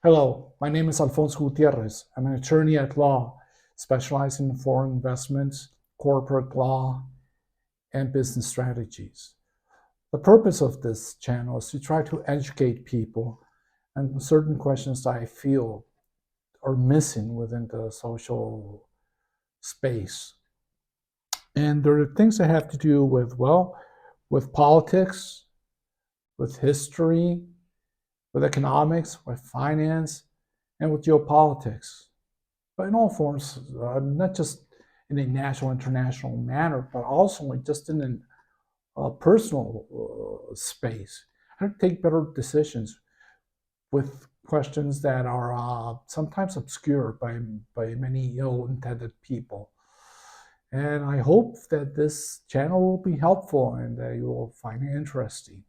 Hello, my name is Alfonso Gutierrez. I'm an attorney at law, specializing in foreign investments, corporate law, and business strategies. The purpose of this channel is to try to educate people on certain questions that I feel are missing within the social space. And there are things that have to do with, well, with politics, with history, with economics, with finance, and with geopolitics. But in all forms, not just in a national, international manner, but also just in a personal space. How to take better decisions with questions that are sometimes obscure by many ill-intended people. And I hope that this channel will be helpful and that you will find it interesting.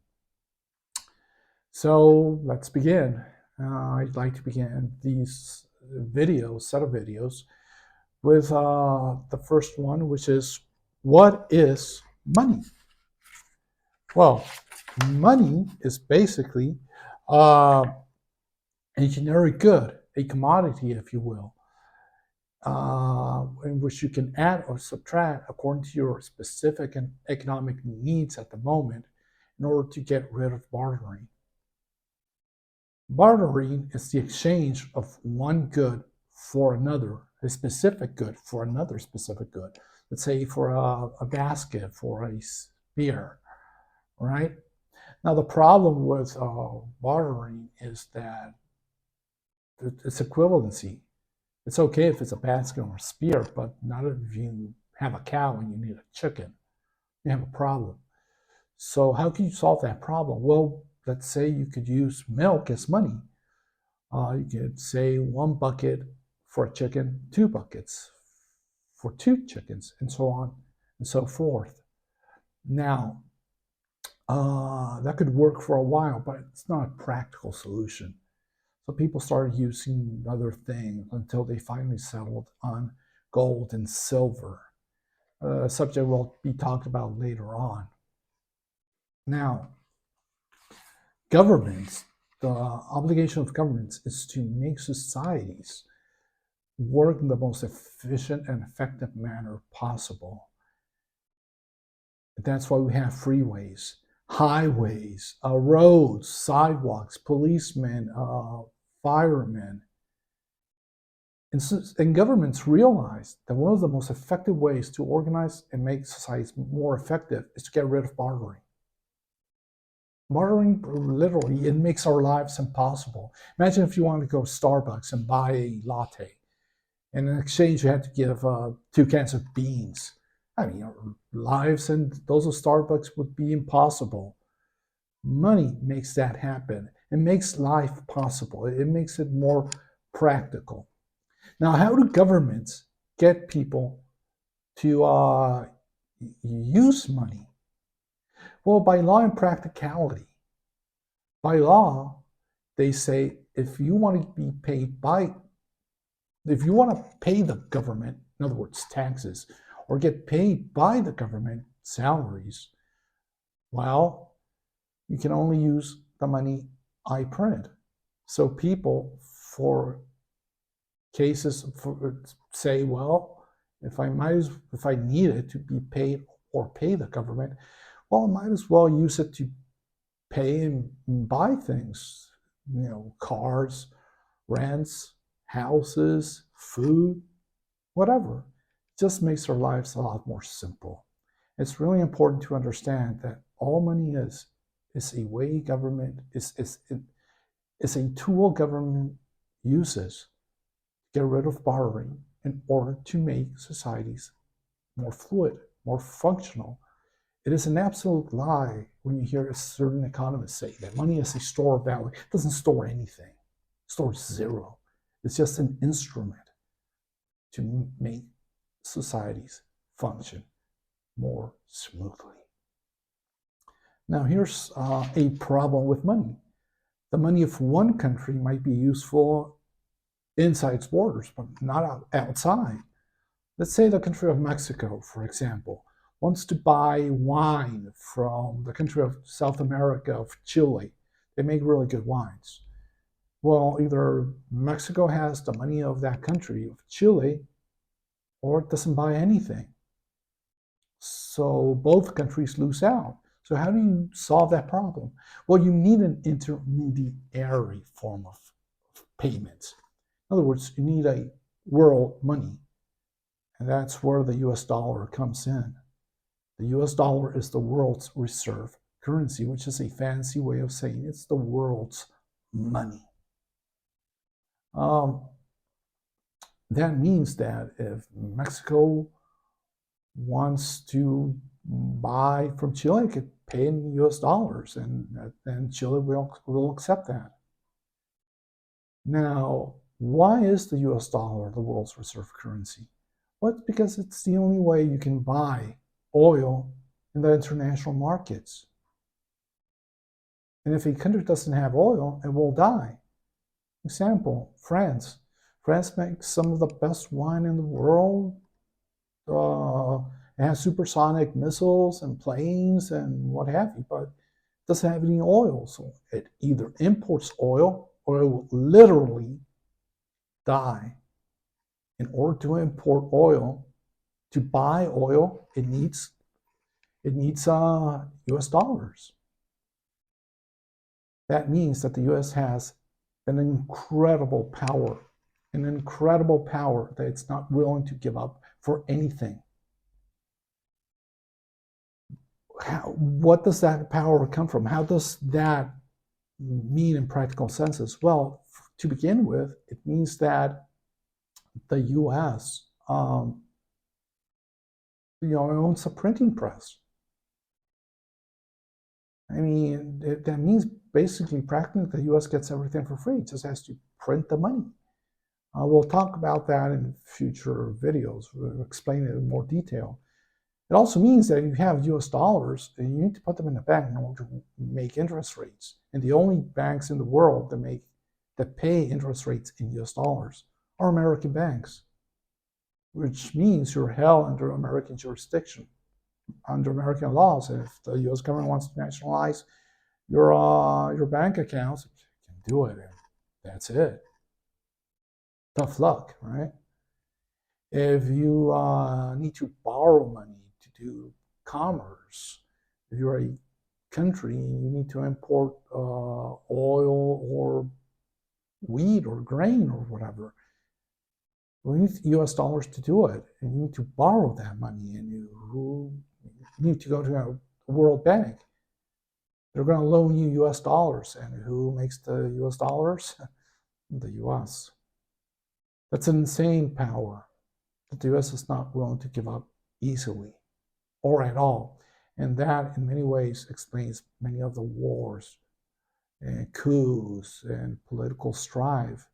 So let's begin. I'd like to begin these set of videos, with the first one, which is, what is money? Well, money is basically a generic good, a commodity, if you will, in which you can add or subtract according to your specific and economic needs at the moment in order to get rid of bartering. Bartering is the exchange of one good for another, a specific good for another specific good. Let's say for a basket, for a spear, right? Now, the problem with bartering is that it's equivalency. It's okay if it's a basket or a spear, but not if you have a cow and you need a chicken. You have a problem. So how can you solve that problem? Well, let's say you could use milk as money. You could say 1 bucket for a chicken, 2 buckets for 2 chickens, and so on and so forth. Now, that could work for a while, but it's not a practical solution. So people started using other things until they finally settled on gold and silver, a subject will be talked about later on. Now, governments, the obligation of governments is to make societies work in the most efficient and effective manner possible. That's why we have freeways, highways, roads, sidewalks, policemen, firemen. And governments realize that one of the most effective ways to organize and make societies more effective is to get rid of bartering. Bartering, literally, it makes our lives impossible. Imagine if you wanted to go to Starbucks and buy a latte. And in exchange, you had to give 2 cans of beans. I mean, our lives and those of Starbucks would be impossible. Money makes that happen. It makes life possible. It makes it more practical. Now, how do governments get people to use money? Well, by law and practicality. By law, they say if you want to be paid if you want to pay the government, in other words, taxes, or get paid by the government, salaries, well, you can only use the money I print. So people, for cases, say, well, if I need it to be paid or pay the government, well, I might as well use it to pay and buy things, cars, rents, houses, food, whatever. It just makes our lives a lot more simple. It's really important to understand that all money is a way government is a tool government uses to get rid of bartering in order to make societies more fluid, more functional. It is an absolute lie when you hear a certain economists say that money is a store of value. It doesn't store anything. It stores zero. It's just an instrument to make societies function more smoothly. Now, here's a problem with money. The money of one country might be useful inside its borders, but not outside. Let's say the country of Mexico, for example, wants to buy wine from the country of South America, of Chile. They make really good wines. Well, either Mexico has the money of that country, of Chile, or it doesn't buy anything. So both countries lose out. So how do you solve that problem? Well, you need an intermediary form of payment. In other words, you need a world money. And that's where the US dollar comes in. The US dollar is the world's reserve currency, which is a fancy way of saying it's the world's money. That means that if Mexico wants to buy from Chile, it could pay in US dollars, and Chile will accept that. Now, why is the US dollar the world's reserve currency? Well, it's because it's the only way you can buy oil in the international markets. And if a country doesn't have oil, it will die. Example, France. France makes some of the best wine in the world. It has supersonic missiles and planes and what have you, but it doesn't have any oil. So it either imports oil or it will literally die. In order to import oil, to buy oil, it needs US dollars. That means that the US has an incredible power that it's not willing to give up for anything. What does that power come from? How does that mean in practical senses? Well, to begin with, it means that the US owns a printing press. I mean, that means basically, practically, the US gets everything for free. It just has to print the money. We'll talk about that in future videos. We'll explain it in more detail. It also means that if you have US dollars, you need to put them in the bank in order to make interest rates. And the only banks in the world that pay interest rates in US dollars are American banks, which means you're held under American jurisdiction, under American laws. And if the US government wants to nationalize your bank accounts, it can do it, and that's it. Tough luck, right? If you need to borrow money to do commerce, if you're a country and you need to import oil or wheat or grain or whatever, we need US dollars to do it, and you need to borrow that money, and you need to go to a World Bank. They're going to loan you US dollars, and who makes the US dollars? The US. That's an insane power that the US is not willing to give up easily or at all. And that, in many ways, explains many of the wars and coups and political strife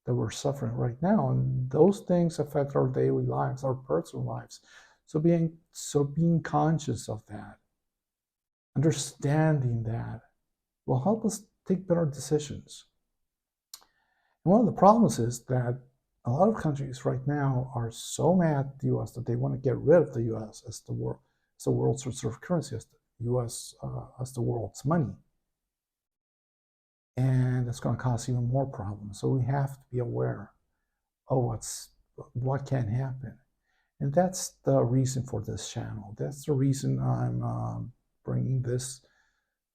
that we're suffering right now. And those things affect our daily lives, our personal lives. So being conscious of that, understanding that, will help us take better decisions. And one of the problems is that a lot of countries right now are so mad at the US that they want to get rid of the US as the world's reserve currency, as the US as the world's money. And it's going to cause even more problems. So we have to be aware of what can happen. And that's the reason for this channel. That's the reason I'm bringing this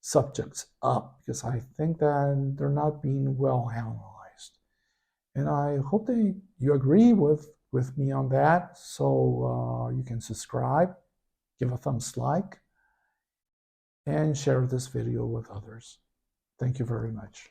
subjects up, because I think that they're not being well analyzed. And I hope that you agree with me on that. So you can subscribe, give a thumbs like, and share this video with others. Thank you very much.